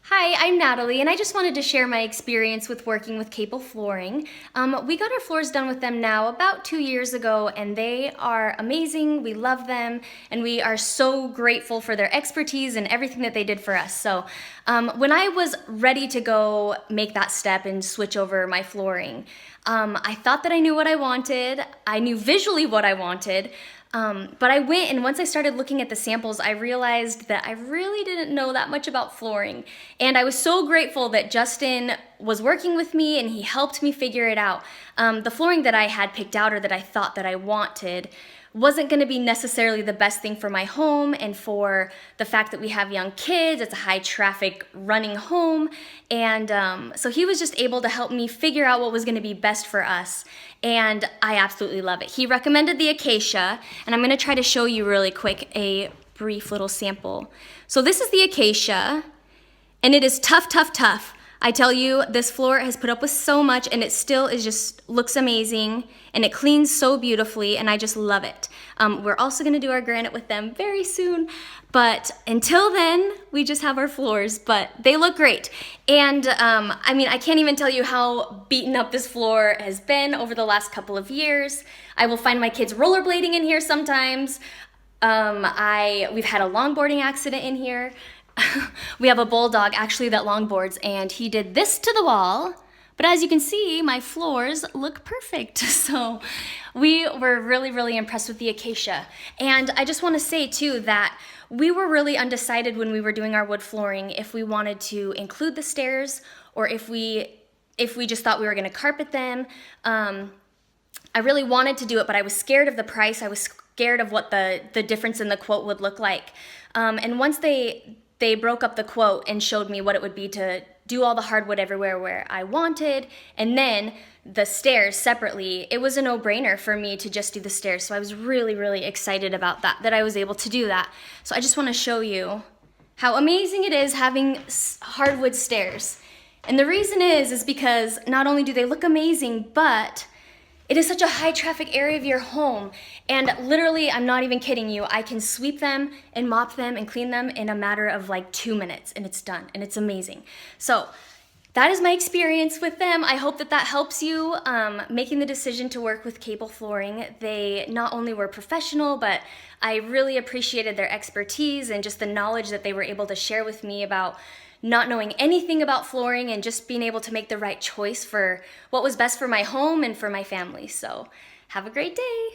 Hi, I'm Natalie, and I just wanted to share my experience with working with Capell Flooring. We got our floors done with them now about 2 years ago, and they are amazing. We love them, and we are so grateful for their expertise and everything that they did for us. So when I was ready to go make that step and switch over my flooring, I thought that I knew what I wanted. I knew visually what I wanted. But I went, and once I started looking at the samples, I realized that I really didn't know that much about flooring. And I was so grateful that Justin was working with me and he helped me figure it out. The flooring that I had picked out, or that I thought that I wanted, wasn't going to be necessarily the best thing for my home, and for the fact that we have young kids. It's a high traffic running home, and so he was just able to help me figure out what was going to be best for us, and I absolutely love it. He recommended the Acacia, and I'm going to try to show you really quick a brief little sample. So this is the Acacia, and it is tough, tough, tough. I tell you, this floor has put up with so much, and it still looks amazing, and it cleans so beautifully, and I just love it. We're also gonna do our granite with them very soon, but until then, we just have our floors, but they look great. And I mean, I can't even tell you how beaten up this floor has been over the last couple of years. I will find my kids rollerblading in here sometimes. We've had a longboarding accident in here. We have a bulldog actually that longboards, and he did this to the wall, but as you can see, my floors look perfect. So we were really, really impressed with the Acacia. And I just want to say too that we were really undecided when we were doing our wood flooring if we wanted to include the stairs, or if we just thought we were going to carpet them. I really wanted to do it, but I was scared of the price. I was scared of what the difference in the quote would look like. And once they broke up the quote and showed me what it would be to do all the hardwood everywhere where I wanted, and then the stairs separately, it was a no-brainer for me to just do the stairs. So I was really, really excited about that I was able to do that. So I just want to show you how amazing it is having hardwood stairs. And the reason is because not only do they look amazing, but it is such a high traffic area of your home, and literally, I'm not even kidding you, I can sweep them and mop them and clean them in a matter of like 2 minutes, and it's done, and it's amazing. So that is my experience with them. I hope that helps you making the decision to work with Capell Flooring. They not only were professional, but I really appreciated their expertise and just the knowledge that they were able to share with me about not knowing anything about flooring, and just being able to make the right choice for what was best for my home and for my family. So have a great day.